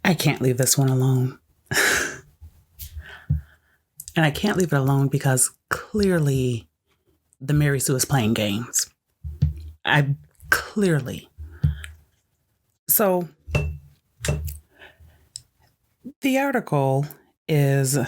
I can't leave this one alone. And I can't leave it alone because clearly the Mary Sue is playing games. I clearly. So the article is,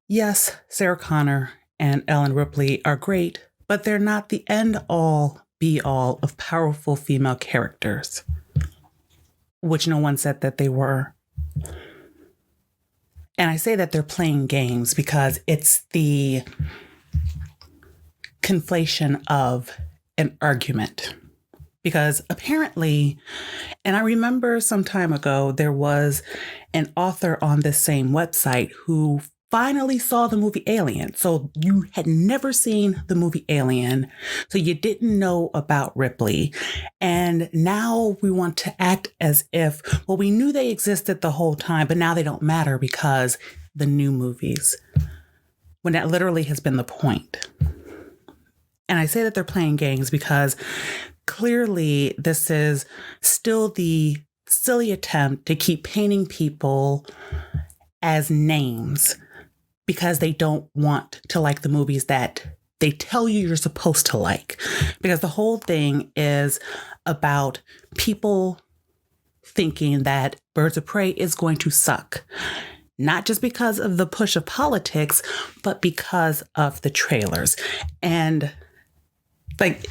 yes, Sarah Connor and Ellen Ripley are great, but they're not the end all be all of powerful female characters, which no one said that they were. And I say that they're playing games because it's the conflation of an argument. Because apparently, and I remember some time ago, there was an author on this same website who finally saw the movie Alien. So you had never seen the movie Alien, so you didn't know about Ripley. And now we want to act as if, well, we knew they existed the whole time, but now they don't matter because the new movies, when that literally has been the point. And I say that they're playing games because clearly this is still the silly attempt to keep painting people as names because they don't want to like the movies that they tell you you're supposed to like. Because the whole thing is about people thinking that Birds of Prey is going to suck. Not just because of the push of politics, but because of the trailers. And like,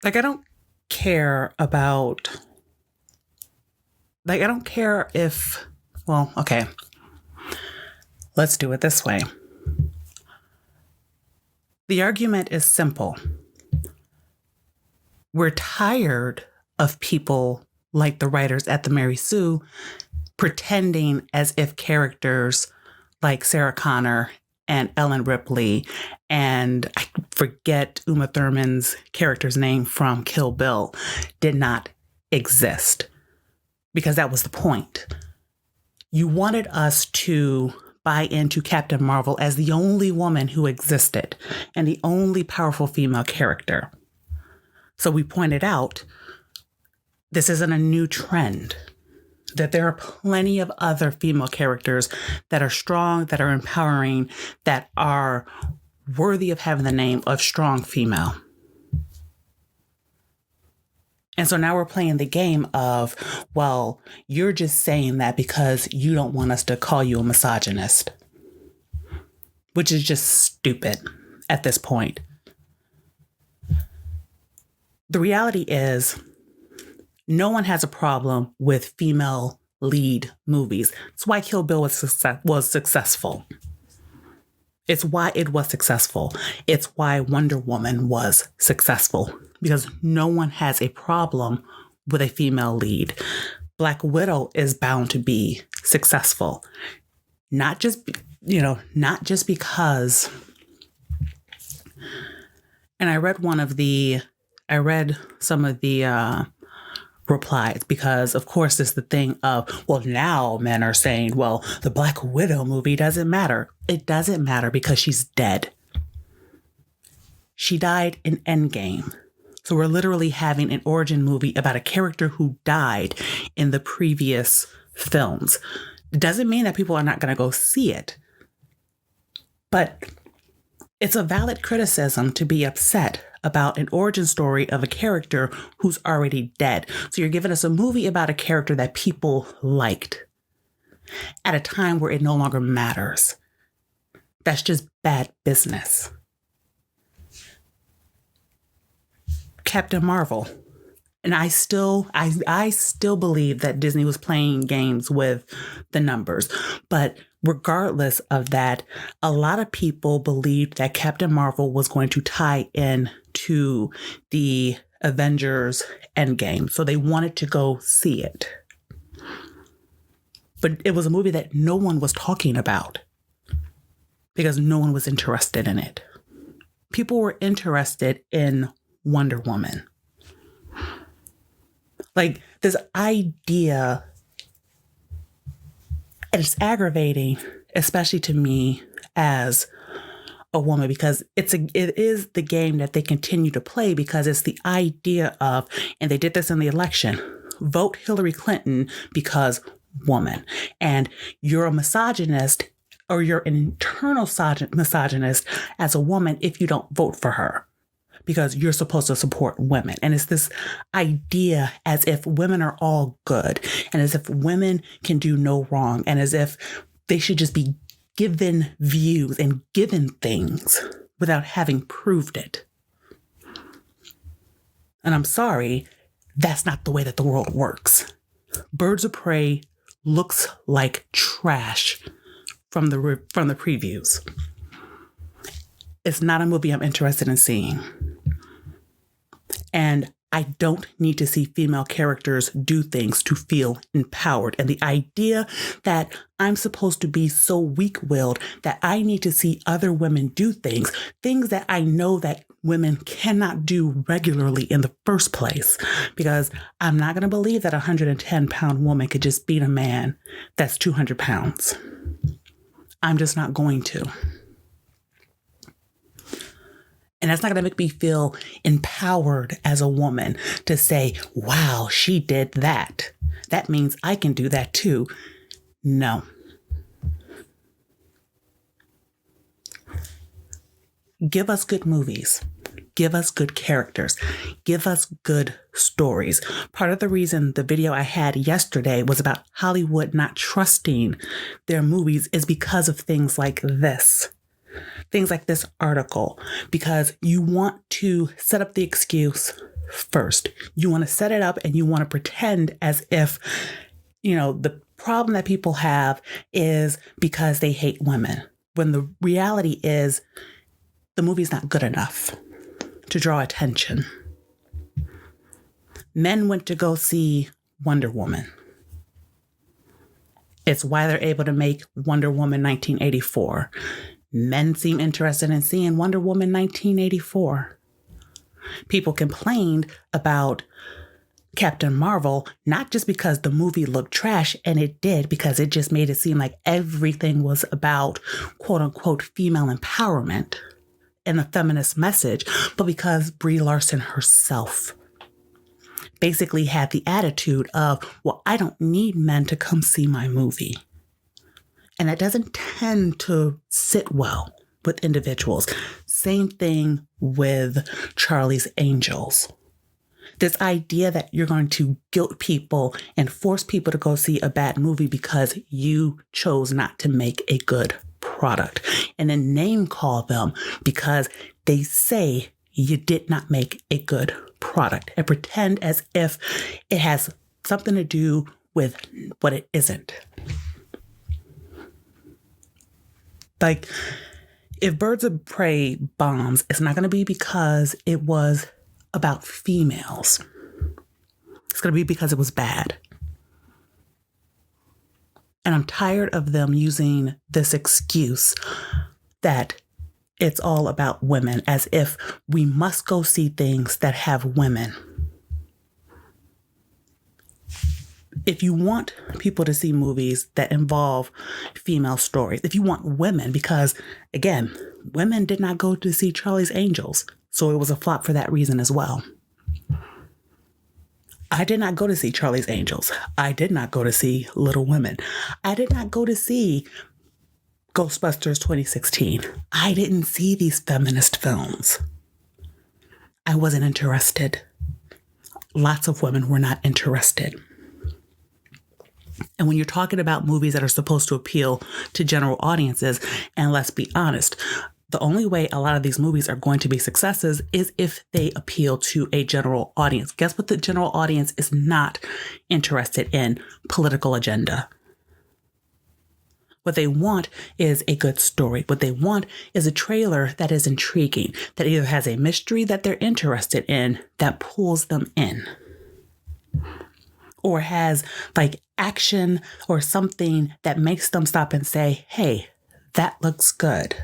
I don't care about, I don't care if, well, okay, let's do it this way. The argument is simple. We're tired of people like the writers at the Mary Sue pretending as if characters like Sarah Connor and Ellen Ripley, and I forget Uma Thurman's character's name from Kill Bill, did not exist. Because that was the point. You wanted us to buy into Captain Marvel as the only woman who existed and the only powerful female character. So we pointed out this isn't a new trend, that there are plenty of other female characters that are strong, that are empowering, that are worthy of having the name of strong female. And so now we're playing the game of, well, you're just saying that because you don't want us to call you a misogynist, which is just stupid at this point. The reality is, no one has a problem with female lead movies. It's why Kill Bill was successful. It's why it was successful. It's why Wonder Woman was successful, because no one has a problem with a female lead. Black Widow is bound to be successful. Not just because. And I read some of the replies, because of course it's the thing of, well, now men are saying, well, the Black Widow movie doesn't matter. It doesn't matter because she's dead. She died in Endgame. So we're literally having an origin movie about a character who died in the previous films. It doesn't mean that people are not going to go see it. But it's a valid criticism to be upset about an origin story of a character who's already dead. So you're giving us a movie about a character that people liked at a time where it no longer matters. That's just bad business. Captain Marvel. And I still believe that Disney was playing games with the numbers. But regardless of that, a lot of people believed that Captain Marvel was going to tie in to the Avengers Endgame. So they wanted to go see it. But it was a movie that no one was talking about because no one was interested in it. People were interested in Wonder Woman. Like, this idea, and it's aggravating, especially to me as a woman, because it is the game that they continue to play, because it's the idea of, and they did this in the election, vote Hillary Clinton because woman. And you're a misogynist, or you're an internal misogynist as a woman if you don't vote for her, because you're supposed to support women. And it's this idea as if women are all good, and as if women can do no wrong, and as if they should just be given views and given things without having proved it. And I'm sorry, that's not the way that the world works. Birds of Prey looks like trash from the previews. It's not a movie I'm interested in seeing. And I don't need to see female characters do things to feel empowered. And the idea that I'm supposed to be so weak-willed that I need to see other women do things that I know that women cannot do regularly in the first place, because I'm not going to believe that a 110-pound woman could just beat a man that's 200 pounds. I'm just not going to. And that's not going to make me feel empowered as a woman to say, wow, she did that. That means I can do that too. No. Give us good movies. Give us good characters. Give us good stories. Part of the reason the video I had yesterday was about Hollywood not trusting their movies is because of things like this. Things like this article, because you want to set up the excuse first. You want to set it up and you want to pretend as if, the problem that people have is because they hate women, when the reality is the movie's not good enough to draw attention. Men went to go see Wonder Woman. It's why they're able to make Wonder Woman 1984. Men seem interested in seeing Wonder Woman 1984. People complained about Captain Marvel, not just because the movie looked trash, and it did, because it just made it seem like everything was about quote unquote female empowerment and a feminist message, but because Brie Larson herself basically had the attitude of, well, I don't need men to come see my movie. And that doesn't tend to sit well with individuals. Same thing with Charlie's Angels. This idea that you're going to guilt people and force people to go see a bad movie because you chose not to make a good product, and then name call them because they say you did not make a good product, and pretend as if it has something to do with what it isn't. Like, if Birds of Prey bombs, it's not going to be because it was about females. It's going to be because it was bad. And I'm tired of them using this excuse that it's all about women, as if we must go see things that have women. If you want people to see movies that involve female stories, if you want women, because again, women did not go to see Charlie's Angels, so it was a flop for that reason as well. I did not go to see Charlie's Angels. I did not go to see Little Women. I did not go to see Ghostbusters 2016. I didn't see these feminist films. I wasn't interested. Lots of women were not interested. And when you're talking about movies that are supposed to appeal to general audiences, and let's be honest, the only way a lot of these movies are going to be successes is if they appeal to a general audience. Guess what? The general audience is not interested in political agenda. What they want is a good story. What they want is a trailer that is intriguing, that either has a mystery that they're interested in that pulls them in, or has like action or something that makes them stop and say, hey, that looks good.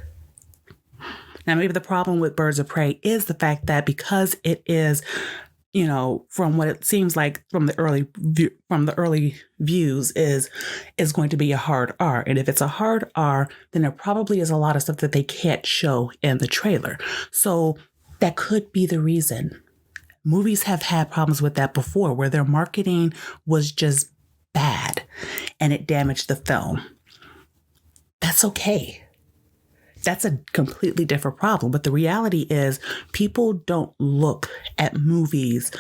Now, maybe the problem with Birds of Prey is the fact that because it is, from what it seems like from the early views is going to be a hard R. And if it's a hard R, then there probably is a lot of stuff that they can't show in the trailer. So that could be the reason. Movies have had problems with that before, where their marketing was just bad and it damaged the film. That's okay. That's a completely different problem. But the reality is people don't look at movies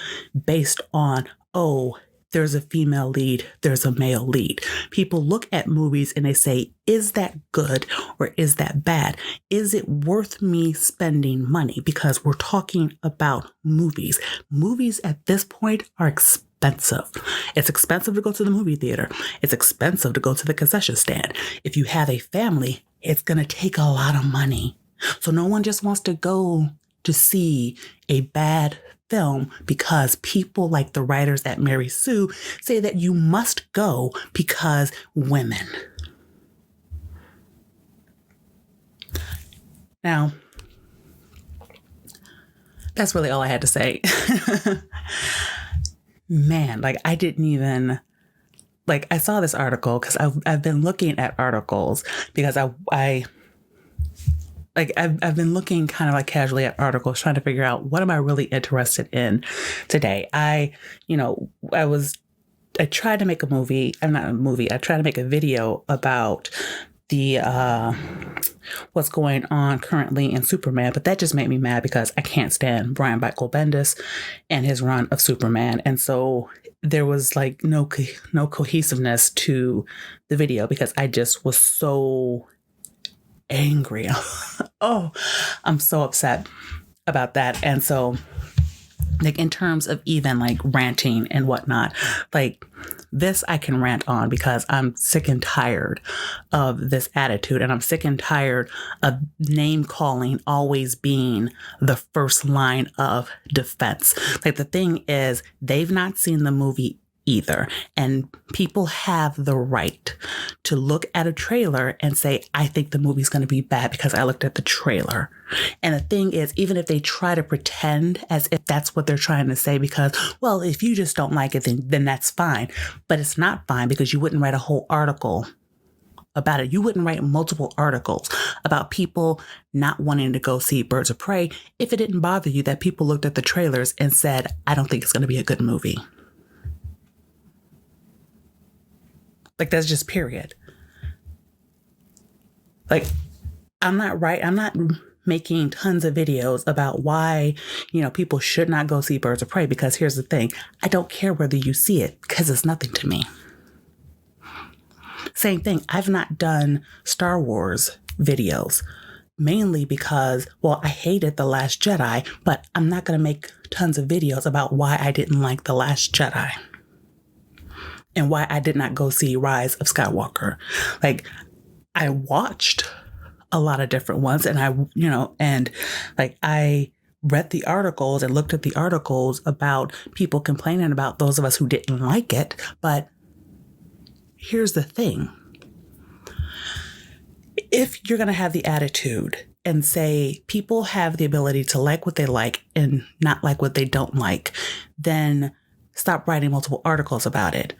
based on, oh, there's a female lead, there's a male lead. People look at movies and they say, is that good or is that bad? Is it worth me spending money? Because we're talking about movies. Movies at this point are expensive. It's expensive to go to the movie theater. It's expensive to go to the concession stand. If you have a family, it's going to take a lot of money. So no one just wants to go to see a bad film because people like the writers at Mary Sue say that you must go because women. Now, that's really all I had to say. Man, I didn't even, I saw this article because I've been looking at articles because I've been looking kind of casually at articles trying to figure out what am I really interested in today. I tried to make a movie. I tried to make a video about the what's going on currently in Superman, but that just made me mad because I can't stand Brian Michael Bendis and his run of Superman, and so there was no cohesiveness to the video because I just was so angry. Oh, I'm so upset about that. And so in terms of even ranting and whatnot, this I can rant on because I'm sick and tired of this attitude, and I'm sick and tired of name calling always being the first line of defense. The thing is, they've not seen the movie either. And people have the right to look at a trailer and say, I think the movie's going to be bad because I looked at the trailer. And the thing is, even if they try to pretend as if that's what they're trying to say, because, well, if you just don't like it, then that's fine. But it's not fine because you wouldn't write a whole article about it. You wouldn't write multiple articles about people not wanting to go see Birds of Prey if it didn't bother you that people looked at the trailers and said, I don't think it's going to be a good movie. That's just period. I'm not making tons of videos about why, people should not go see Birds of Prey, because here's the thing. I don't care whether you see it because it's nothing to me. Same thing. I've not done Star Wars videos mainly because, well, I hated The Last Jedi, but I'm not going to make tons of videos about why I didn't like The Last Jedi. And why I did not go see Rise of Skywalker. I watched a lot of different ones, and I read the articles and looked at the articles about people complaining about those of us who didn't like it. But here's the thing. If you're going to have the attitude and say people have the ability to like what they like and not like what they don't like, then stop writing multiple articles about it,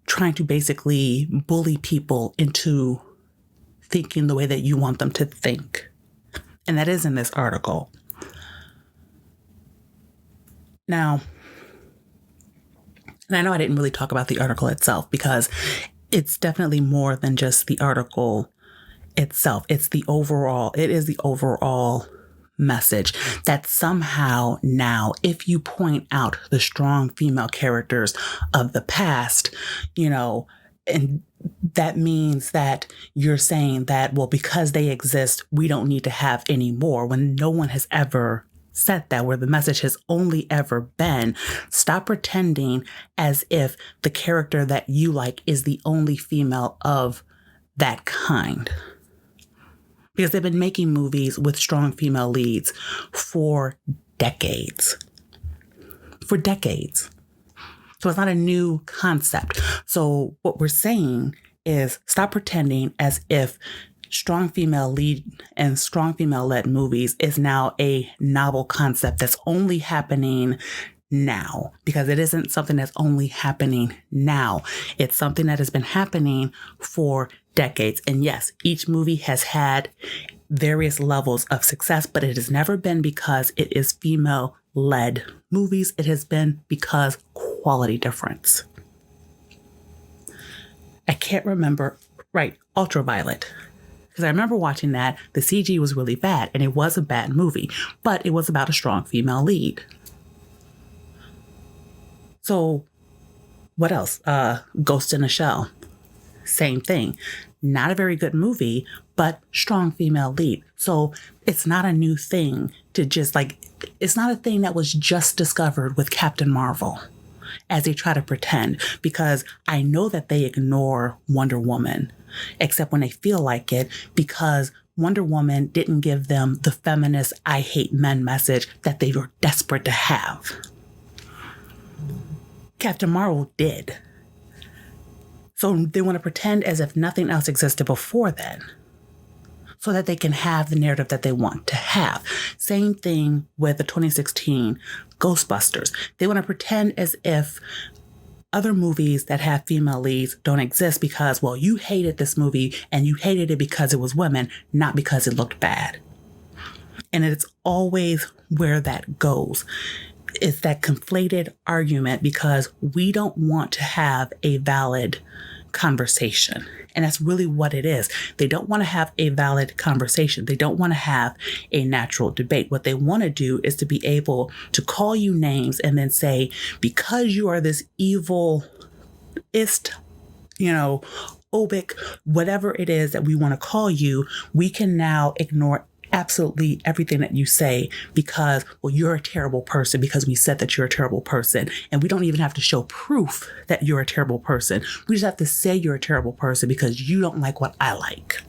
trying to basically bully people into thinking the way that you want them to think. And that is in this article. Now, and I know I didn't really talk about the article itself because it's definitely more than just the article itself. It is the overall message that somehow now, if you point out the strong female characters of the past, and that means that you're saying that, well, because they exist, we don't need to have any more, when no one has ever said that, where the message has only ever been, stop pretending as if the character that you like is the only female of that kind. Because they've been making movies with strong female leads for decades. So it's not a new concept. So what we're saying is stop pretending as if strong female lead and strong female led movies is now a novel concept that's only happening now, because it isn't something that's only happening now. It's something that has been happening for decades. And yes, each movie has had various levels of success, but it has never been because it is female-led movies. It has been because quality difference. I can't remember, right, Ultraviolet. Because I remember watching that. The CG was really bad, and it was a bad movie, but it was about a strong female lead. So what else? Ghost in a Shell. Same thing. Not a very good movie, but strong female lead. So it's not a new thing to just it's not a thing that was just discovered with Captain Marvel, as they try to pretend, because I know that they ignore Wonder Woman, except when they feel like it, because Wonder Woman didn't give them the feminist I hate men message that they were desperate to have. Captain Marvel did. So they want to pretend as if nothing else existed before then, so that they can have the narrative that they want to have. Same thing with the 2016 Ghostbusters. They want to pretend as if other movies that have female leads don't exist because, well, you hated this movie and you hated it because it was women, not because it looked bad. And it's always where that goes. It's that conflated argument because we don't want to have a valid conversation. And that's really what it is. They don't want to have a valid conversation. They don't want to have a natural debate. What they want to do is to be able to call you names and then say, because you are this evilist, obic, whatever it is that we want to call you, we can now ignore absolutely everything that you say because, well, you're a terrible person because we said that you're a terrible person. And we don't even have to show proof that you're a terrible person. We just have to say you're a terrible person because you don't like what I like.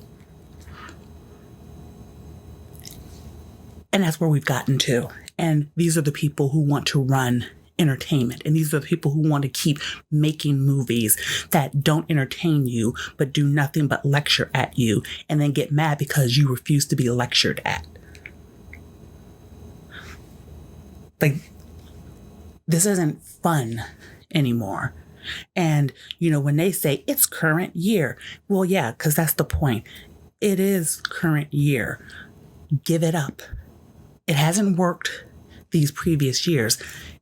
And that's where we've gotten to. And these are the people who want to run entertainment. And these are the people who want to keep making movies that don't entertain you, but do nothing but lecture at you and then get mad because you refuse to be lectured at. This isn't fun anymore. And, when they say it's current year, well, yeah, because that's the point. It is current year. Give it up. It hasn't worked these previous years.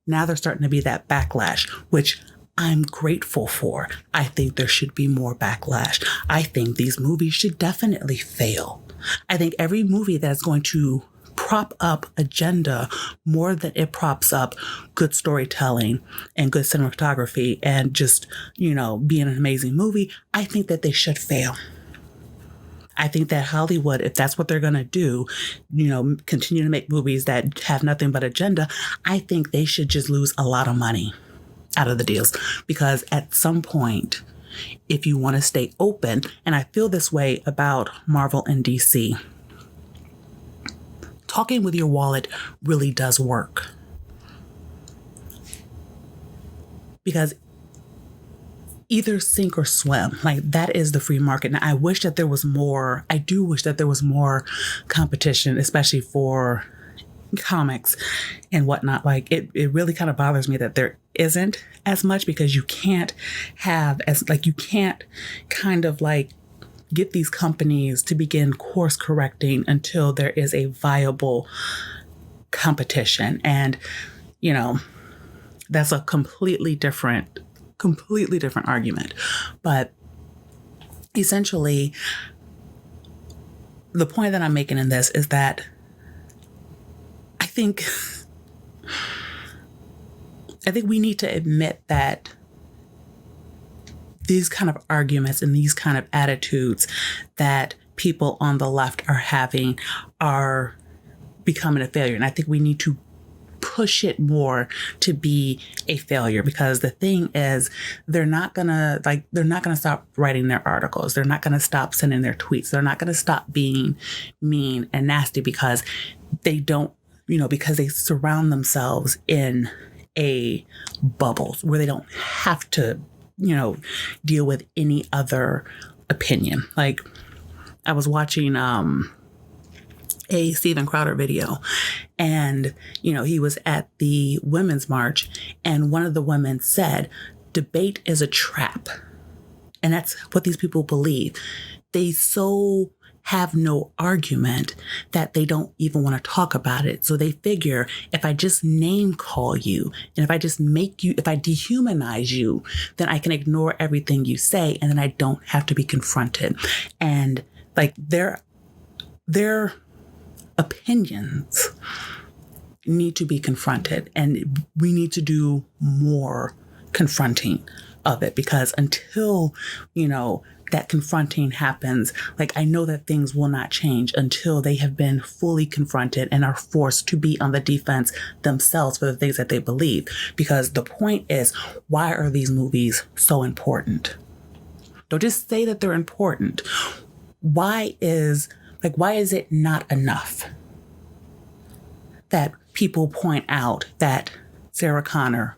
Now there's starting to be that backlash, which I'm grateful for. I think there should be more backlash. I think these movies should definitely fail. I think every movie that's going to prop up agenda more than it props up good storytelling and good cinematography and just, being an amazing movie, I think that they should fail. I think that Hollywood, if that's what they're going to do, continue to make movies that have nothing but agenda, I think they should just lose a lot of money out of the deals. Because at some point, if you want to stay open, and I feel this way about Marvel and DC, talking with your wallet really does work. Because either sink or swim. That is the free market. Now, I wish that there was more. I do wish that there was more competition, especially for comics and whatnot. It really kind of bothers me that there isn't as much, because you can't get these companies to begin course correcting until there is a viable competition. And, that's a completely different argument. But essentially, the point that I'm making in this is that I think we need to admit that these kind of arguments and these kind of attitudes that people on the left are having are becoming a failure. And I think we need to push it more to be a failure, because the thing is, they're not gonna stop writing their articles. They're not gonna stop sending their tweets. They're not gonna stop being mean and nasty because they don't, because they surround themselves in a bubble where they don't have to, deal with any other opinion. I was watching a Steven Crowder video. And, he was at the Women's March, and one of the women said, debate is a trap. And that's what these people believe. They so have no argument that they don't even want to talk about it. So they figure if I just name call you and if I just if I dehumanize you, then I can ignore everything you say and then I don't have to be confronted. And like their opinions need to be confronted, and we need to do more confronting of it, because until, that confronting happens, like I know that things will not change until they have been fully confronted and are forced to be on the defense themselves for the things that they believe. Because the point is, why are these movies so important? Don't just say that they're important. Why is it not enough that people point out that Sarah Connor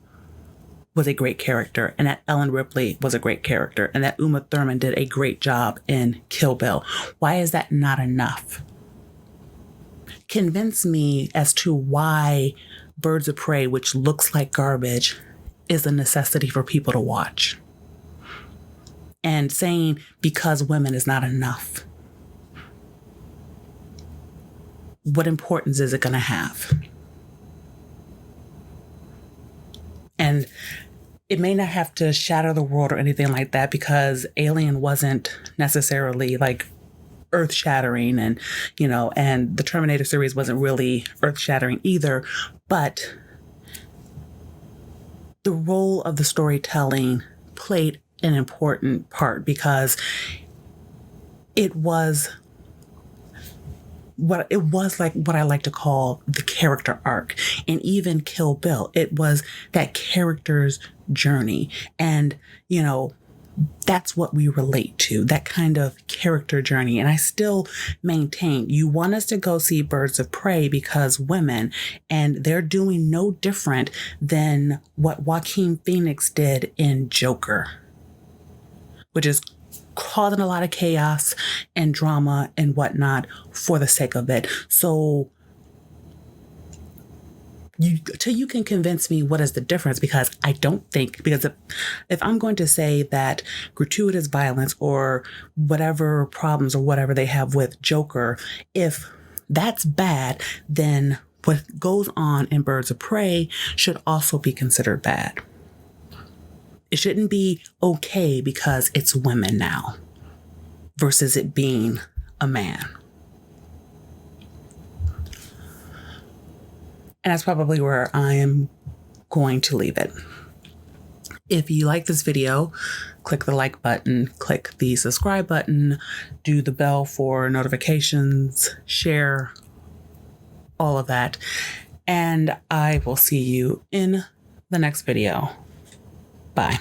was a great character, and that Ellen Ripley was a great character, and that Uma Thurman did a great job in Kill Bill? Why is that not enough? Convince me as to why Birds of Prey, which looks like garbage, is a necessity for people to watch. And saying because women is not enough. What importance is it going to have? And it may not have to shatter the world or anything like that, because Alien wasn't necessarily like earth shattering, and, and the Terminator series wasn't really earth shattering either. But the role of the storytelling played an important part, because it was what I like to call the character arc. And even Kill Bill, it was that character's journey. And, that's what we relate to, that kind of character journey. And I still maintain, you want us to go see Birds of Prey because women, and they're doing no different than what Joaquin Phoenix did in Joker, which is causing a lot of chaos and drama and whatnot for the sake of it. So till you can convince me what is the difference, because I don't think, because if I'm going to say that gratuitous violence or whatever problems or whatever they have with Joker, if that's bad, then what goes on in Birds of Prey should also be considered bad. It shouldn't be okay because it's women now versus it being a man. And that's probably where I am going to leave it. If you like this video, click the like button, click the subscribe button, do the bell for notifications, share, all of that. And I will see you in the next video. Bye.